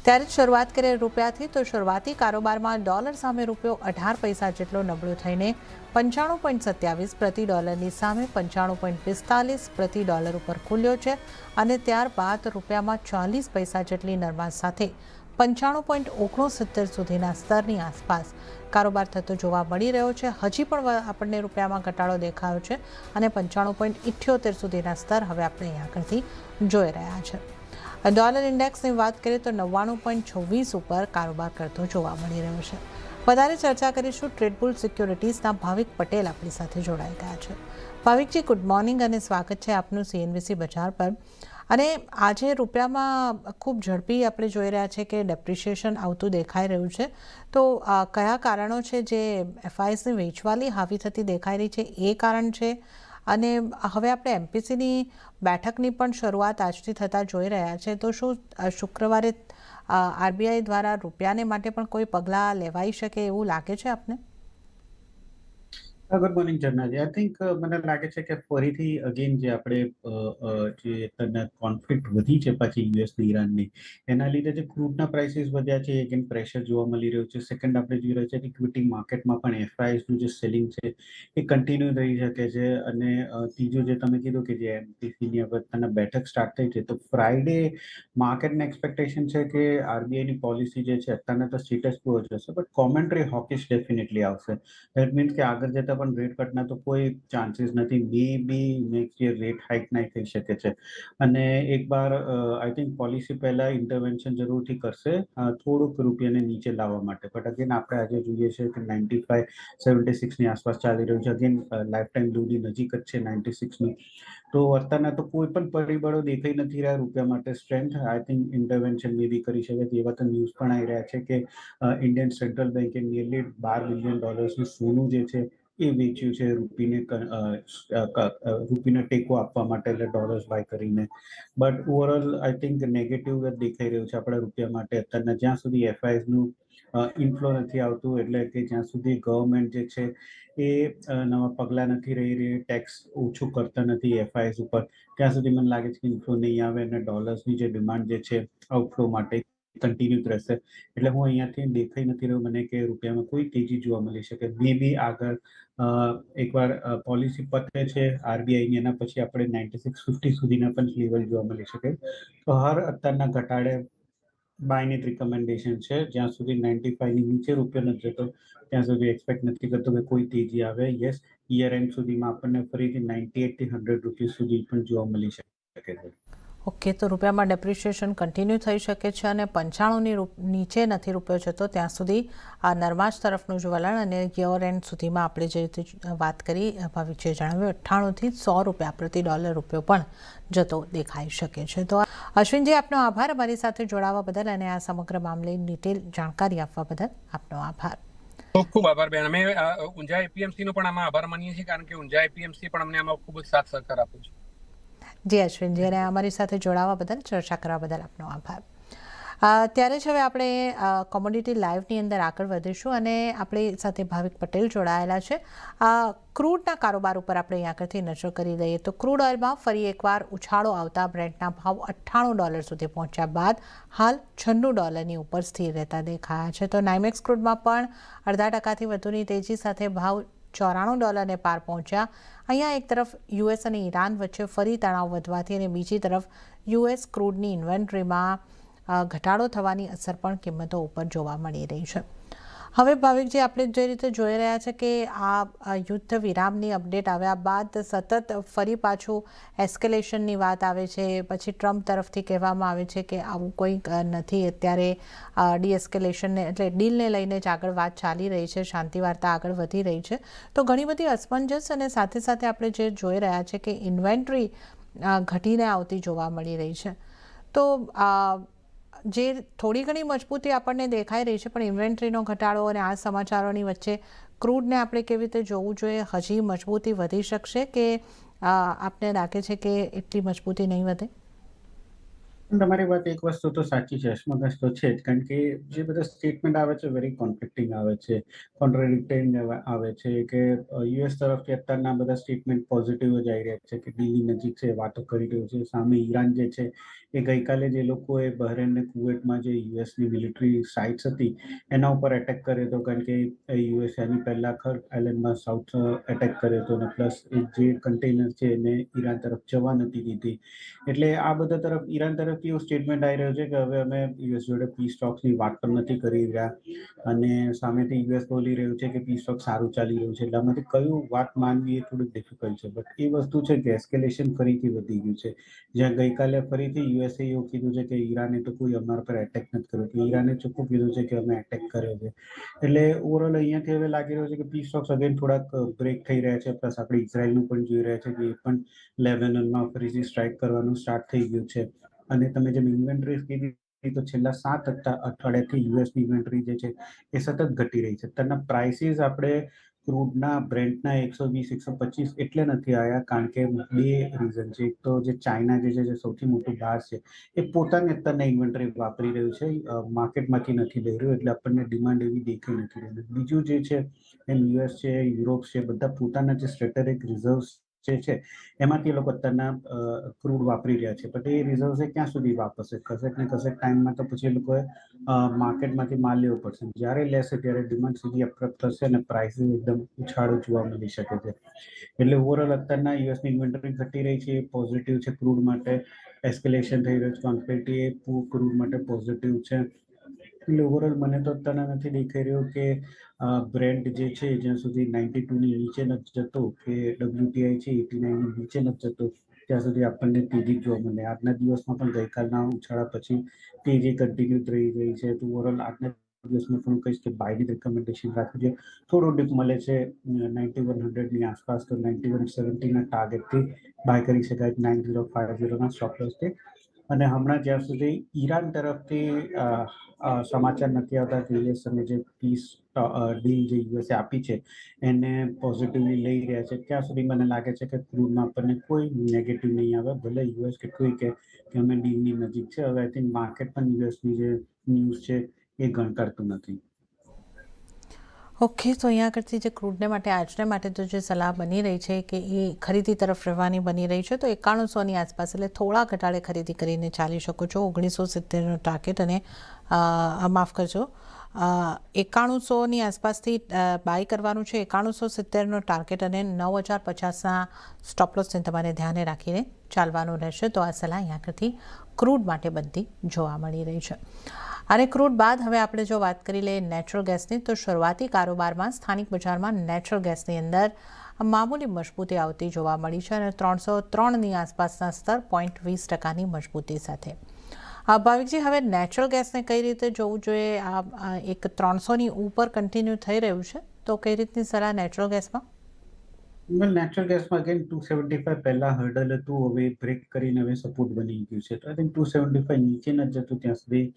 ત્યારે જ શરૂઆત કરીએ રૂપિયાથી તો શરૂઆતી કારોબારમાં ડોલર સામે રૂપિયો 18 પૈસા જેટલો નબળો થઈને 95.27 પ્રતિ ડોલરની સામે 95.45 પ્રતિ ડોલર ઉપર ખુલ્યો છે અને ત્યારબાદ રૂપિયામાં 40 પૈસા જેટલી નરમાશ સાથે 95.69 સુધીના સ્તરની આસપાસ કારોબાર થતો જોવા મળી રહ્યો છે। હજી પણ આપણને રૂપિયામાં ઘટાડો દેખાયો છે અને 95.78 સુધીના સ્તર હવે આપણે અહીં આગળથી જોઈ રહ્યા છે। ડોલર ઇન્ડેક્સની વાત કરીએ તો 99.26 ઉપર કારોબાર કરતો જોવા મળી રહ્યો છે। વધારે ચર્ચા કરીશું ટ્રેડબુલ સિક્યોરિટીઝના ભાવિક પટેલ આપણી સાથે જોડાઈ ગયા છે। ભાવિકજી, ગુડ મોર્નિંગ અને સ્વાગત છે આપનું CNBC બજાર પર। અને આજે રૂપિયામાં ખૂબ ઝડપી આપણે જોઈ રહ્યા છે કે ડેપ્રિશિએશન આવતું દેખાઈ રહ્યું છે, તો કયા કારણો છે જે FISની વેચવાલી હાવી થતી દેખાઈ રહી છે, એ કારણ છે? અને હવે આપણે MPCની બેઠકની પણ શરૂઆત આજથી થતાં જોઈ રહ્યા છે, તો શું શુક્રવારે RBI દ્વારા રૂપિયાને માટે પણ કોઈ પગલાં લેવાઈ શકે એવું લાગે છે આપને? ગુડ મોર્નિંગ જર્નાજી। આઈ થિંક મને લાગે છે કે ફરીથી અગેન જે આપણે જે કોન્ફ્લિક્ટ વધી છે પાછી યુએસ ને ઈરાનની, એના લીધે જે ક્રૂડના પ્રાઇસીસ વધ્યા છે અગેન પ્રેશર જોવા મળી રહ્યું છે। સેકન્ડ આપણે જોઈ રહ્યા છે કે ઇક્વિટી માર્કેટમાં પણ FISનું જે સેલિંગ છે એ કન્ટિન્યુ રહી શકે છે। અને ત્રીજું જે તમે કીધું કે જે MPCની અત્યારના બેઠક સ્ટાર્ટ થઈ છે, તો ફ્રાઈડે માર્કેટને એક્સપેક્ટેશન છે કે RBIની પોલિસી જે છે અત્યારના તો સ્ટેટસ ક્વો જ હશે, બટ કોમેન્ટ્રી હોકિશ ડેફિનેટલી આવશે। દેટ મીન્સ કે આગળ જતા પણ રેટ કટના તો કોઈ ચાન્સીસ નથી। મે બી નેક્સ્ટ યર રેટ હાઇક નહીં થઈ શકે છે। અને એક બાર આઈ થિંક પોલિસી પહેલા ઇન્ટરવેન્શન જરૂરથી કરશે થોડુંક રૂપિયાને નીચે લાવવા માટે। બટ અગેન આપણે આજે જોઈએ છે કે 95.76ની આસપાસ ચાલી રહ્યું છે। અગેન લાઈફ ટાઈમ લોની નજીક જ છે 96ની। તો અત્યારના તો કોઈ પણ પરિબળો દેખાઈ નથી રહ્યા રૂપિયા માટે સ્ટ્રેન્થ। આઈ થિંક ઇન્ટરવેન્શન મે બી કરી શકે તેવા તો ન્યૂઝ પણ આવી રહ્યા છે કે ઇન્ડિયન સેન્ટ્રલ બેન્કે નિયરલી $12 બિલિયન સોનું જે છે એ વેચ્યું છે રૂપીને ટેકો આપવા માટે, એટલે ડોલર્સ બાય કરીને। But overall I think negative જ દેખાઈ રહ્યું છે આપણા રૂપિયા માટે અત્યારના, જ્યાં સુધી FISનું ઇન્ફ્લો નથી આવતું, એટલે કે જ્યાં સુધી ગવર્મેન્ટ જે છે એ નવા પગલાં નથી રહી ટેક્સ ઓછું કરતા નથી FIS ઉપર, ત્યાં સુધી મને લાગે છે કે ઇન્ફ્લો નહીં આવે અને ડોલર્સની જે ડિમાન્ડ જે છે આઉટફ્લો માટે કન્ટિન્યુ રહેશે। એટલે હું અહીંયાથી દેખાઈ નથી રહ્યું મને કે રૂપિયામાં કોઈ તેજી જોવા મળી શકે। મે બી આગળ એકવાર પોલિસી પતે છે RBIની, એના પછી આપણે 96.50 સુધીના પણ લેવલ જોવા મળી શકે। તો અત્યારના ઘટાડે બાયની રિકમેન્ડેશન છે। જ્યાં સુધી 95ની નીચે રૂપિયો નથી જતો ત્યાં સુધી એક્સપેક્ટ નથી કરતો કે કોઈ તેજી આવે। યસ, યર એન્ડ સુધીમાં આપણને ફરીથી 98 થી 100 રૂપીસ સુધી પણ જોવા મળી શકે છે। ઓકે, તો રૂપિયામાં ડેપ્રિશિએશન કન્ટિન્યુ થઈ શકે છે અને 95ની નીચે નથી રૂપિયો જતો ત્યાં સુધી આ નરમાશ તરફનું જ વલણ, અને યર એન્ડ સુધીમાં આપણે જે રીતે વાત કરી ભાવિકજીએ જણાવ્યું 98થી 100 રૂપિયા પ્રતિ ડોલર રૂપિયો પણ જતો દેખાઈ શકે છે। તો અશ્વિનજી, આપનો આભાર અમારી સાથે જોડાવા બદલ અને આ સમગ્ર મામલે ડિટેલ જાણકારી આપવા બદલ આપનો આભાર। ખૂબ ખૂબ આભાર બેન। અમે ઊંઝા APMC નો પણ આમાં આભાર માનીએ છીએ, કારણ કે ઊંઝા APMC પણ અમને આમાં ખૂબ જ સાથ સહકાર આપ્યો છે। જી અશ્વિનજી, અને અમારી સાથે જોડાવા બદલ, ચર્ચા કરવા બદલ આપનો આભાર। ત્યારે જ હવે આપણે કોમોડિટી લાઈવની અંદર આગળ વધીશું અને આપણી સાથે ભાવિક પટેલ જોડાયેલા છે। ક્રૂડના કારોબાર ઉપર આપણે અહીં આગળથી નજર કરી લઈએ તો ક્રૂડ ઓઇલમાં ફરી એકવાર ઉછાળો આવતા બ્રેન્ટના ભાવ $98 સુધી પહોંચ્યા બાદ હાલ $96ની ઉપર સ્થિર રહેતા દેખાયા છે। તો નાઇમેક્સ ક્રૂડમાં પણ 0.5% વધુની તેજી સાથે ભાવ $94ને પાર પહોંચ્યા। અહીંયા એક તરફ US અને ઈરાન વચ્ચે ફરી તણાવ વધવાથી અને બીજી તરફ US ક્રૂડની ઇન્વેન્ટરીમાં ઘટાડો થવાની અસર પણ કિંમતો ઉપર જોવા મળી રહી છે। હવે ભાવિકજી, આપણે જે રીતે જોઈ રહ્યા છે કે આ યુદ્ધ વિરામની અપડેટ આવ્યા બાદ સતત ફરી પાછું એસ્કેલેશનની વાત આવે છે, પછી ટ્રમ્પ તરફથી કહેવામાં આવે છે કે આવું કોઈ નથી, અત્યારે ડીએસ્કેલેશનને એટલે ડીલને લઈને જ આગળ વાત ચાલી રહી છે, શાંતિ વાર્તા આગળ વધી રહી છે। તો ઘણી બધી અસમંજસ અને સાથે સાથે આપણે જે જોઈ રહ્યા છે કે ઇન્વેન્ટરી ઘટીને આવતી જોવા મળી રહી છે। તો જે થોડી ઘણી મજબૂતી આપણને દેખાઈ રહી છે, પણ ઇન્વેન્ટરીનો ઘટાડો અને આ સમાચારોની વચ્ચે ક્રૂડને આપણે કેવી રીતે જોવું જોઈએ? હજી મજબૂતી વધી શકશે કે આપને લાગે છે કે એટલી મજબૂતી નહીં વધે? તમારી વાત એક વસ્તુ તો સાચી છે, અસમંજસ તો છે જ, કારણ કે જે બધા સ્ટેટમેન્ટ આવે છે વેરી કોન્ફ્લિક્ટિંગ આવે છે, કોન્ટ્રાડિક્ટિંગ આવે છે કે US તરફથી અત્યારના બધા સ્ટેટમેન્ટ પોઝિટિવ જ આવી રહ્યા છે કે ડીલની નજીક છે, વાતો કરી રહ્યું છે, સામે ઈરાન જે છે એ ગઈકાલે જે લોકોએ બહરેન ને કુવેતમાં જે યુએસની મિલિટરી સાઇટ્સ હતી એના ઉપર એટેક કર્યો હતો, કારણ કે યુએસ એની પહેલા ખર આઇલેન્ડમાં સાઉથ એટેક કર્યો હતો અને પ્લસ જે કન્ટેનર છે એને ઈરાન તરફ જવા નથી દીધી. એટલે આ બધા તરફ ઈરાન તરફથી એવું સ્ટેટમેન્ટ આવી રહ્યો છે કે હવે અમે યુએસ જોડે પીસ ટોક્સની વાત પણ નથી કરી રહ્યા અને સામેથી યુએસ બોલી રહ્યું છે કે પીસ ટોક સારું ચાલી રહ્યું છે. એટલે આમાંથી કયું વાત માનવી એ થોડુંક ડિફિકલ્ટ છે. બટ એ વસ્તુ છે કે એસ્કેલેશન ફરીથી વધી ગયું છે. જ્યાં ગઈકાલે ફરીથી યુએસએ એવું કીધું છે કે ઈરાને તો કોઈ અમારા પર એટેક નથી કર્યો, તો ઈરાને ચોખ્ખું કીધું છે કે અમે એટેક કર્યો છે. એટલે ઓવરઓલ અહીંયાથી હવે લાગી રહ્યું છે કે પીસ ટોક્સ અગેન થોડાક બ્રેક થઈ રહ્યા છે. પ્લસ આપણે ઇઝરાયલનું પણ જોઈ રહ્યા છે કે એ પણ લેબેનનમાં ફરીથી સ્ટ્રાઇક કરવાનું સ્ટાર્ટ થઈ ગયું છે. અને તમે જેમ ઇન્વેન્ટરી કીધી તો છેલ્લા 7 અઠવાડિયાથી યુએસની ઇન્વેન્ટરી જે છે એ સતત ઘટી રહી છે. તેના પ્રાઇસીસ આપણે ક્રૂડના બ્રેન્ટના 120-125 એટલે નથી આવ્યા, કારણ કે 2 રીઝન છે. એક તો જે ચાઇના જે છે જે સૌથી મોટું બહાર છે એ પોતાની અત્યારના ઇન્વેન્ટરી વાપરી રહ્યું છે, માર્કેટમાંથી નથી લઈ રહ્યું, એટલે આપણને ડિમાન્ડ એવી દેખાઈ નથી રહી. બીજું જે છે એમ યુએસ છે, યુરોપ છે, બધા પોતાના જે સ્ટ્રેટેજિક રિઝર્વ્સ જે છે એમાંથી એ લોકો અત્યારના ક્રૂડ વાપરી રહ્યા છે. બટ એ રિઝર્વ્સ ક્યાં સુધી વાપરશે? કશેક ને કશેક ટાઈમમાં તો પછી એ લોકોએ માર્કેટમાંથી માલ લેવો પડશે. જ્યારે લેશે ત્યારે ડિમાન્ડ સીધી અપરપ્ટ થશે અને પ્રાઇસીસ એકદમ ઉછાળો જોવા મળી શકે છે. એટલે ઓવરઓલ અત્યારના યુએસની ઇન્વેન્ટરી ઘટી રહી છે, એ પોઝિટિવ છે ક્રૂડ માટે. એસ્કેલેશન થઈ રહ્યું છે કોન્ફ્લિક્ટ, એ ક્રૂડ માટે પોઝિટિવ છે. એટલે ઓવરઓલ મને તો અત્યારના નથી દેખાઈ રહ્યું કે બ્રેન્ટ જે છે જ્યાં સુધી 92ની નીચે નથી જતો, કે WTI છે 89ની નીચે નથી જતો, ત્યાં સુધી આપણને તેજી જોવા મળે. આજના દિવસમાં પણ ગઈકાલના ઉછાળા પછી તેજી કન્ટિન્યુ થઈ રહી છે. તો ઓવરઓલ આજના દિવસમાં પણ કહીશ કે બાયની રિકમેન્ડેશન રાખવી જોઈએ. થોડું ડીપ મળે છે 9100ની આસપાસ, તો 9170ના ટાર્ગેટથી બાય કરી શકાય, 9050ના સ્ટોપ લોસથી. અને હમણાં જ્યાં સુધી ઈરાન તરફથી સમાચાર નથી આવતા કે યુએસ અને જે પીસ ડીલ જે યુએસએ આપી છે એને પોઝિટિવલી લઈ રહ્યા છે, ત્યાં સુધી મને લાગે છે કે ક્રૂડમાં આપણને કોઈ નેગેટિવ નહીં આવે. ભલે યુએસ કેટલું કે અમે ડીલની નજીક છે, હવે આઈ થિંક માર્કેટ પણ યુએસની જે ન્યૂઝ છે એ ગણકારતું નથી. ઓકે, તો અહીંયા આગળથી જે ક્રૂડને માટે આજને માટે તો જે સલાહ બની રહી છે કે એ ખરીદી તરફ રહેવાની બની રહી છે, તો 9100ની આસપાસ, એટલે થોડા ઘટાડે ખરીદી કરીને ચાલી શકો છો. 1970નો ટાર્ગેટ અને માફ કરજો 9100ની આસપાસથી બાય કરવાનું છે. 9170નો ટાર્ગેટ અને 9050ના સ્ટોપ લોસને તમારે ધ્યાને રાખીને ચાલવાનું રહેશે. તો આ સલાહ અહીંયા આગળથી ક્રૂડ માટે બનતી જોવા મળી રહી છે. અને ક્રૂડ બાદ હવે આપણે જો વાત કરી લઈએ નેચરલ ગેસની, તો શરૂઆતી કારોબારમાં સ્થાનિક બજારમાં નેચરલ ગેસની અંદર મામૂલી મજબૂતી આવતી જોવા મળી છે અને 303ની આસપાસના સ્તર 0.20%ની મજબૂતી સાથે. ભાવિકજી, હવે નેચરલ ગેસને કઈ રીતે જોવું જોઈએ? આ એક 300ની ઉપર કન્ટિન્યુ થઈ રહ્યું છે, તો કઈ રીતની સલાહ નેચરલ ગેસમાં? નેચરલ ગેસમાં અગેન 275 પહેલા હર્ડલ હતું, હવે બ્રેક કરીને હવે સપોર્ટ બની ગયું છે. તો આઈ થિંક 275 નીચે ન જતું ત્યાં સુધી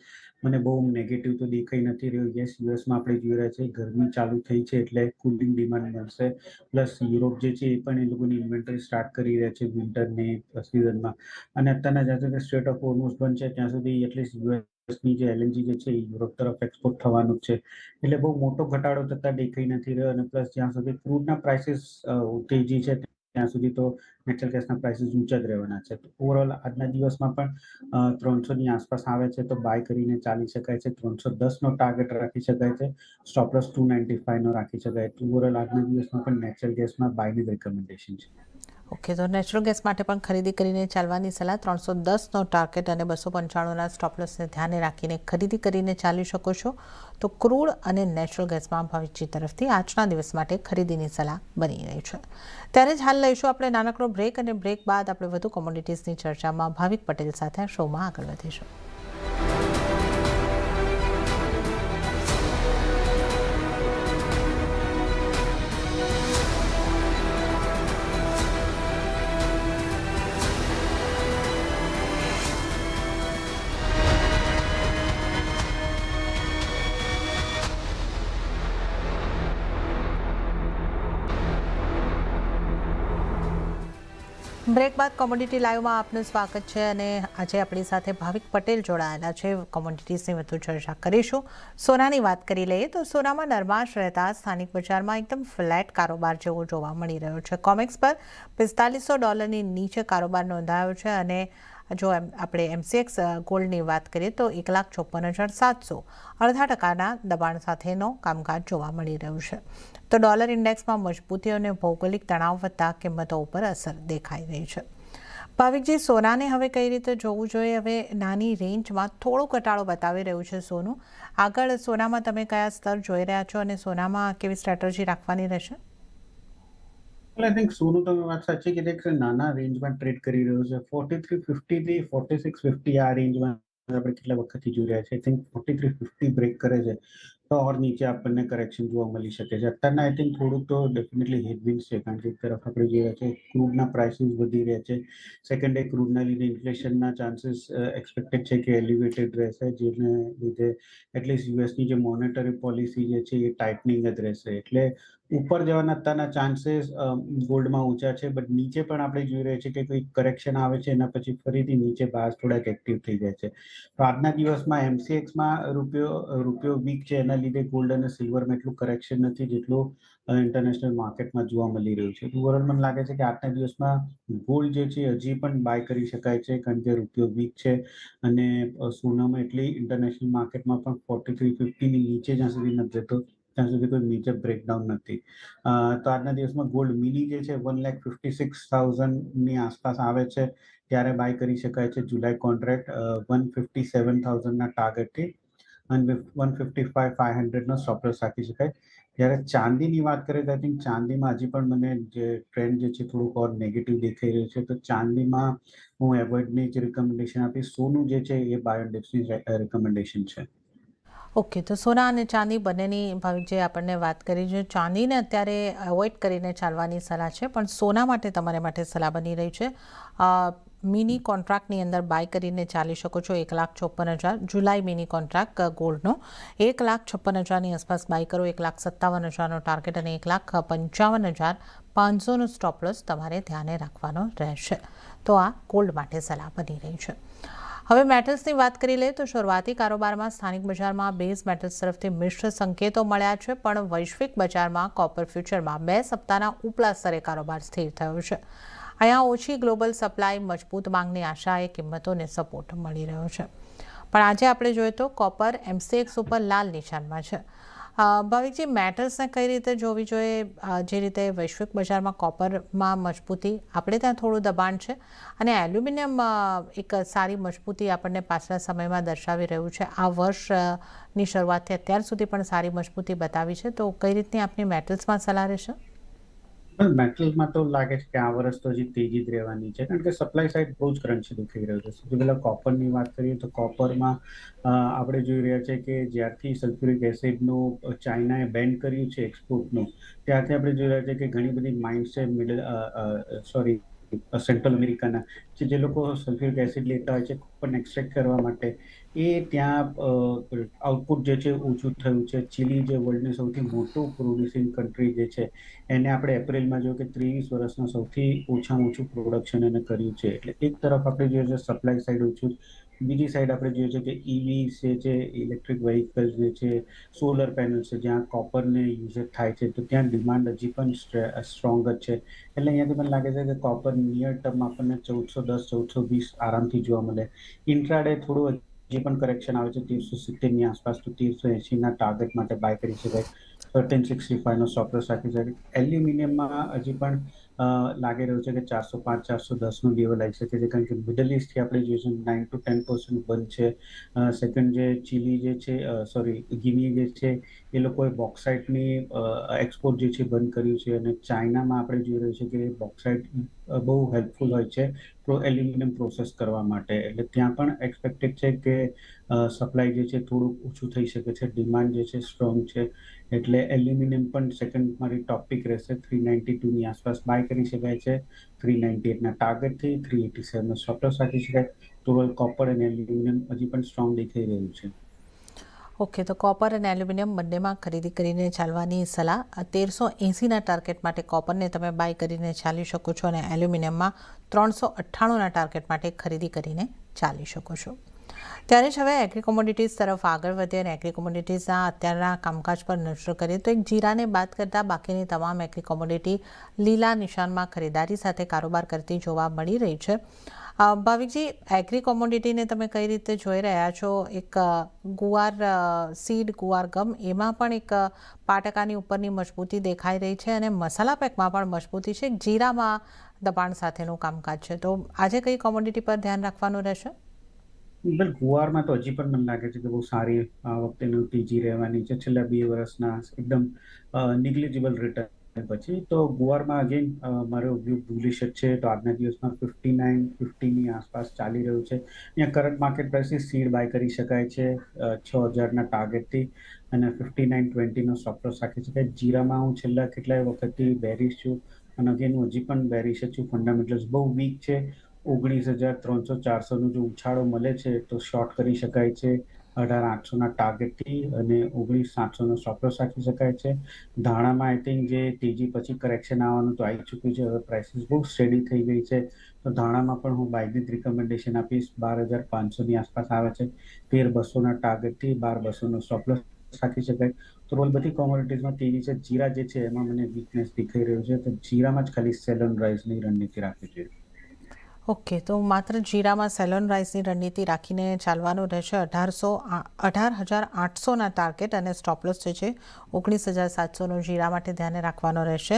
મને બહુ નેગેટિવ તો દેખાઈ નથી રહ્યું. યસ, યુએસમાં આપણે જોઈ રહ્યા છીએ ગરમી ચાલુ થઈ છે એટલે કુલિંગ ડિમાન્ડ મળશે. પ્લસ યુરોપ જે છે એ પણ એ લોકોની ઇન્વેન્ટરી સ્ટાર્ટ કરી રહ્યા છે વિન્ટરની સિઝનમાં. અને અત્યારના જ્યાં સુધી સ્ટ્રેટ ઓફ હોર્મુઝ બંધ છે ત્યાં સુધી એટલીસ્ટ યુએસની જે એલએનજી જે છે એ યુરોપ તરફ એક્સપોર્ટ થવાનું જ છે. એટલે બહુ મોટો ઘટાડો થતા દેખાઈ નથી રહ્યો. અને પ્લસ જ્યાં સુધી ક્રૂડના પ્રાઇસીસ તેજી છે ત્યાં સુધી તો નેચરલ ગેસના પ્રાઇસીસ ઊંચા જ રહેવાના છે. ઓવરઓલ આજના દિવસમાં પણ 300ની આસપાસ આવે છે તો બાય કરીને ચાલી શકાય છે. 310નો ટાર્ગેટ રાખી શકાય છે, સ્ટોપ લોસ 295નો રાખી શકાય. ઓવરઓલ આજના દિવસમાં પણ નેચરલ ગેસમાં બાયની રિકમેન્ડેશન છે. ઓકે, તો નેચરલ ગેસ માટે પણ ખરીદી કરીને ચાલવાની સલાહ. 310નો ટાર્ગેટ અને 295ના સ્ટોપ લોસને ધ્યાને રાખીને ખરીદી કરીને ચાલી શકો છો. તો ક્રૂડ અને નેચરલ ગેસમાં ભાવિકજી તરફથી આજના દિવસ માટે ખરીદીની સલાહ બની રહી છે. ત્યારે જ હાલ લઈશું આપણે નાનકડો બ્રેક, અને બ્રેક બાદ આપણે વધુ કોમોડિટીઝની ચર્ચામાં ભાવિક પટેલ સાથે શોમાં આગળ વધીશું. બ્રેક બાદ કોમોડિટી લાઈવમાં આપનું સ્વાગત છે. અને આજે આપણી સાથે ભાવિક પટેલ જોડાયેલા છે. કોમોડિટીઝની વધુ ચર્ચા કરીશું. સોનાની વાત કરી લઈએ તો સોનામાં નરમાશ રહેતા સ્થાનિક બજારમાં એકદમ ફ્લેટ કારોબાર જેવો જોવા મળી રહ્યો છે. કોમેક્સ પર $4500ની નીચે કારોબાર નોંધાયો છે અને જો આપણે MCX ગોલ્ડની વાત કરીએ તો 1,54,700 0.5% દબાણ સાથેનો કામકાજ જોવા મળી રહ્યું છે. તો ડોલર ઇન્ડેક્સમાં મજબૂતી અને ભૌગોલિક તણાવ વધતા કિંમતો ઉપર અસર દેખાઈ રહી છે. ભાવિકજી, સોનાને હવે કઈ રીતે જોવું જોઈએ? હવે નાની રેન્જમાં થોડો ઘટાડો બતાવી રહ્યું છે સોનું. આગળ સોનામાં તમે કયા સ્તર જોઈ રહ્યા છો અને સોનામાં કેવી સ્ટ્રેટેજી રાખવાની રહેશે? આઈ થિંક સોનું તમે વાત સાચી કીધી કે નાના રેન્જમાં ટ્રેડ કરી રહ્યું છે. 4350 થી 4650 આ રેન્જમાં આપણે કેટલા વખતથી જોઈ રહ્યા છે. આઈ થિંક 4350 બ્રેક કરે છે તો ઓર નીચે આપણને કરેક્શન જોવા મળી શકે છે. અત્યારના આઈ થિંક થોડુંક તો ડેફિનેટલી હેડવિન્ડ્સ છે, કારણ કે એક તરફ આપણે જોઈ રહ્યા છે ક્રૂડના પ્રાઇસીસ વધી રહ્યા છે. સેકન્ડ ક્રૂડના લીધે ઇન્ફ્લેશનના ચાન્સીસ એક્સપેક્ટેડ છે કે એલિવેટેડ રહેશે, જેને લીધે એટલીસ્ટ યુએસની જે મોનેટરી પોલિસી જે છે એ ટાઇટનિંગ જ રહેશે. એટલે ઉપર જવાના અત્યારના ચાન્સીસ ગોલ્ડમાં ઊંચા છે, બટ નીચે પણ આપણે જોઈ રહ્યા છીએ કે કોઈ કરેક્શન આવે છે એના પછી ફરીથી નીચે બાર થોડાક એક્ટિવ થઈ જાય છે. તો આજના દિવસમાં MCXમાં રૂપિયો વીક છે, એના લીધે ગોલ્ડ અને સિલ્વરમાં એટલું કરેક્શન નથી જેટલું ઇન્ટરનેશનલ માર્કેટમાં જોવા મળી રહ્યું છે. ઓવરઓલ મને લાગે છે કે આજના દિવસમાં ગોલ્ડ જે છે હજી પણ બાય કરી શકાય છે, કારણ કે રૂપિયો વીક છે અને સોનામાં એટલી ઇન્ટરનેશનલ માર્કેટમાં પણ 4350ની નીચે જ્યાં સુધી નથી જતો ત્યાં સુધી કોઈ મેજર બ્રેકડાઉન નથી. તો આજના દિવસમાં ગોલ્ડ મિની જે છે 1,56,000ની આસપાસ આવે છે ત્યારે બાય કરી શકાય છે. જુલાઈ કોન્ટ્રાક્ટ 157,000ના ટાર્ગેટથી અને 155,500નો સ્ટોપ લોસ રાખી શકાય. જ્યારે ચાંદીની વાત કરીએ તો આઈ થિંક ચાંદીમાં હજી પણ મને જે ટ્રેન્ડ જે છે થોડુંક ઓર નેગેટિવ દેખાઈ રહ્યું છે. તો ચાંદીમાં હું એવોઇડની જ રિકમેન્ડેશન આપીશ. સોનું જે છે એ બાય એન્ડ ડિપ્સની રિકમેન્ડેશન છે. ઓકે, તો સોના અને ચાંદી બંનેની ભાવિકજીએ આપણને વાત કરી છે. ચાંદીને અત્યારે અવોઇડ કરીને ચાલવાની સલાહ છે, પણ સોના માટે તમારા માટે સલાહ બની રહી છે. મિની કોન્ટ્રાક્ટની અંદર બાય કરીને ચાલી શકો છો 1,54,000. જુલાઈ મિની કોન્ટ્રાક્ટ ગોલ્ડનો 1,56,000ની આસપાસ બાય કરો. 1,57,000નો ટાર્ગેટ અને 1,55,500નો સ્ટોપ લોસ તમારે ધ્યાને રાખવાનો રહેશે. તો આ ગોલ્ડ માટે સલાહ બની રહી છે. હવે મેટલ્સની વાત કરી લઈએ તો શરૂઆતી કારોબારમાં સ્થાનિક બજારમાં બેઝ મેટલ્સ તરફથી મિશ્ર સંકેતો મળ્યા છે, પણ વૈશ્વિક બજારમાં કોપર ફ્યુચરમાં 2 સપ્તાહના ઉપલા સ્તરે કારોબાર સ્થિર થયો છે. અહીંયા ઓછી ગ્લોબલ સપ્લાય, મજબૂત માંગની આશાએ કિંમતોને સપોર્ટ મળી રહ્યો છે. પણ આજે આપણે જોઈએ તો કોપર MCX ઉપર લાલ નિશાનમાં છે. ભાવિકજી, મેટલ્સને કઈ રીતે જોવી જોઈએ? જે રીતે વૈશ્વિક બજારમાં કોપરમાં મજબૂતી, આપણે ત્યાં થોડું દબાણ છે અને એલ્યુમિનિયમ એક સારી મજબૂતી આપણને પાછલા સમયમાં દર્શાવી રહ્યું છે. આ વર્ષની શરૂઆતથી અત્યાર સુધી પણ સારી મજબૂતી બતાવી છે. તો કઈ રીતની આપની મેટલ્સમાં સલાહ રહેશે? મેટલ્સમાં તો લાગે છે કે આ વર્ષ તો હજી તેજી જ રહેવાની છે, કારણ કે સપ્લાય સાઇડ બહુ જ ક્રંચી દેખાઈ રહ્યો છે. સૌથી પહેલા કોપરની વાત કરીએ તો કોપરમાં આપણે જોઈ રહ્યા છે કે જ્યારથી સલ્ફ્યુરિક એસિડનું ચાઇનાએ બેન કર્યું છે એક્સપોર્ટનું, ત્યારથી આપણે જોઈ રહ્યા છે કે ઘણી બધી માઇન્સ છે સેન્ટ્રલ અમેરિકાના જે લોકો સલ્ફ્યુરિક એસિડ લેતા હોય છે કોપરને એક્સટ્રેક્ટ કરવા માટે, એ ત્યાં આઉટપુટ જે છે ઓછું થયું છે. ચીલી જે વર્લ્ડની સૌથી મોટું પ્રોડ્યુસિંગ કન્ટ્રી જે છે, એને આપણે એપ્રિલમાં જોયું કે 23 વર્ષના સૌથી ઓછામાં ઓછું પ્રોડક્શન એને કર્યું છે. એટલે એક તરફ આપણે જોઈએ છે સપ્લાય સાઈડ ઓછું, બીજી સાઈડ આપણે જોઈએ છે કે EV જે છે, ઇલેક્ટ્રિક વ્હીકલ્સ જે છે, સોલર પેનલ છે, જ્યાં કોપરને યુઝ થાય છે, તો ત્યાં ડિમાન્ડ હજી પણ સ્ટ્રોંગ જ છે. એટલે અહીંયાથી મને લાગે છે કે કોપર નિયર ટર્મ આપણને 1410, 1420 આરામથી જોવા મળે. ઇન્ટ્રાડે થોડું હજી પણ કરેક્શન આવે છે 1370ની આસપાસ, તો 1380ના ટાર્ગેટ માટે બાય કરી શકાય. 1365નો સ્ટોપ લોસ રાખી શકાય. એલ્યુમિનિયમમાં હજી પણ લાગી રહ્યું છે કે 405, 410નું લેવલ આવી શકે છે, કારણ કે મિડલ ઇસ્ટથી આપણે જોઈએ છીએ 9 to 10% બંધ છે. સેકન્ડ જે ચીલી જે છે, ગિની જે છે, એ લોકોએ બોક્સાઇટની એક્સપોર્ટ જે છે બંધ કર્યું છે. અને ચાઇનામાં આપણે જોઈ રહ્યું છે કે બોક્સાઇટ બહુ હેલ્પફુલ હોય છે એલ્યુમિનિયમ પ્રોસેસ કરવા માટે. એટલે ત્યાં પણ એક્સપેક્ટેડ છે કે સપ્લાય જે છે થોડુંક ઓછું થઈ શકે છે, ડિમાન્ડ જે છે સ્ટ્રોંગ છે. એટલે એલ્યુમિનિયમ પણ સેકન્ડ મારી ટોપિક રહેશે. 392ની આસપાસ બાય કરી શકાય છે. 398ના ટાર્ગેટથી 387નો સ્ટોપ લોસ રાખી શકાય. ટોટલ કોપર અને એલ્યુમિનિયમ હજી પણ સ્ટ્રોંગ દેખાઈ રહ્યું છે. ઓકે, તો કોપર અને એલ્યુમિનિયમ બંનેમાં ખરીદી કરીને ચાલવાની સલાહ. 1380ના ટાર્ગેટ માટે કોપરને તમે બાય કરીને ચાલી શકો છો અને એલ્યુમિનિયમમાં 398ના ટાર્ગેટ માટે ખરીદી કરીને ચાલી શકો છો. ત્યારે જ હવે એગ્રી કોમોડિટીઝ તરફ આગળ વધીએ અને એગ્રી કોમોડિટીઝના અત્યારના કામકાજ પર નજર કરીએ તો એક જીરાને બાદ કરતાં બાકીની તમામ એગ્રી કોમોડિટી લીલા નિશાનમાં ખરીદારી સાથે કારોબાર કરતી જોવા મળી રહી છે. ભાવિકજી, એગ્રી કોમોડિટીને તમે કઈ રીતે જોઈ રહ્યા છો? એક ગુવાર સીડ, ગુવાર ગમ, એમાં પણ એક 5% ઉપરની મજબૂતી દેખાઈ રહી છે અને મસાલા પેકમાં પણ મજબૂતી છે. જીરામાં દબાણ સાથેનું કામકાજ છે. તો આજે કઈ કોમોડિટી પર ધ્યાન રાખવાનું રહેશે? બિલકુલ, ગુવારમાં તો હજી પણ મને લાગે છે કે બહુ સારી આ વખતેનું તેજી રહેવાની છે. છેલ્લા 2 વર્ષના એકદમ નિગ્લિજિબલ રિટર્ન પછી તો ગુવારમાં અગેન મારો વ્યૂ બુલિશ જ છે. તો આજના દિવસમાં 59-50ની આસપાસ ચાલી રહ્યું છે. અહીંયા current market prices seed buy કરી શકાય છે 6000ના ટાર્ગેટથી અને 59.20નો સ્ટોપ લોસ રાખી શકાય. જીરામાં હું છેલ્લા કેટલાય વખતથી બેરિશ છું અને અગેન હું હજી પણ બેરિશ જ છું. ફંડામેન્ટલ્સ બહુ વીક છે. 19,300-400નો જો ઉછાળો મળે છે તો શોર્ટ કરી શકાય છે 18,800ના ટાર્ગેટથી અને 19,700નો સ્ટોપ લોસ રાખી શકાય છે. ધાણામાં આઈ થિંક જે તેજી પછી કરેક્શન આવવાનું તો આવી ચૂક્યું છે. હવે પ્રાઇસીસ બહુ સ્ટેડી થઈ ગઈ છે. તો ધાણામાં પણ હું બાયની જ રિકમેન્ડેશન આપીશ. 12,500ની આસપાસ આવે છે. 13,200ના ટાર્ગેટથી 12,200નો સ્ટોપ લોસ રાખી શકાય. તો રોલ બધી કોમોડિટીઝમાં તેજી છે. જીરા જે છે એમાં મને વીકનેસ દેખાઈ રહ્યું છે. તો જીરામાં જ ખાલી સેલ ઓન રાઇઝની રણનીતિ રાખવી જોઈએ. ઓકે, તો માત્ર જીરામાં સેલ ઓન રાઇઝની રણનીતિ રાખીને ચાલવાનું રહેશે. 18,800ના ટાર્ગેટ અને સ્ટોપ લોસ જે છે 19,700નો જીરા માટે ધ્યાને રાખવાનો રહેશે.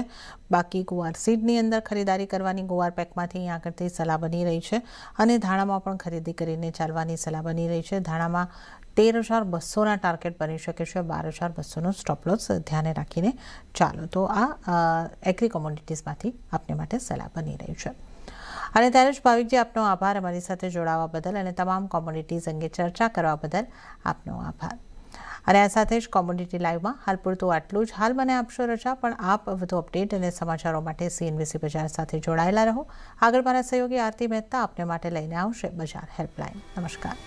બાકી ગુવાર સીડની અંદર ખરીદારી કરવાની ગુવાર પેકમાંથી અહીં આગળથી સલાહ બની રહી છે અને ધાણામાં પણ ખરીદી કરીને ચાલવાની સલાહ બની રહી છે. ધાણામાં 13,200ના ટાર્ગેટ બની શકે છે. 12,200નો સ્ટોપ લોસ ધ્યાને રાખીને ચાલો. તો આ એગ્રી કોમોડિટીઝમાંથી આપને માટે સલાહ બની રહી છે. અને ત્યારે જ ભાવિકજી, આપનો આભાર અમારી સાથે જોડાવા બદલ અને તમામ કોમોડિટીઝ અંગે ચર્ચા કરવા બદલ આપનો આભાર. અને આ સાથે જ કોમોડિટી લાઈવમાં હાલ પૂરતું આટલું જ. હાલ મને આપશો રજા, પણ આપ વધુ અપડેટ અને સમાચારો માટે CNBC બજાર સાથે જોડાયેલા રહો. આગળ મારા સહયોગી આરતી મહેતા આપને માટે લઈને આવશે બજાર હેલ્પલાઇન. નમસ્કાર.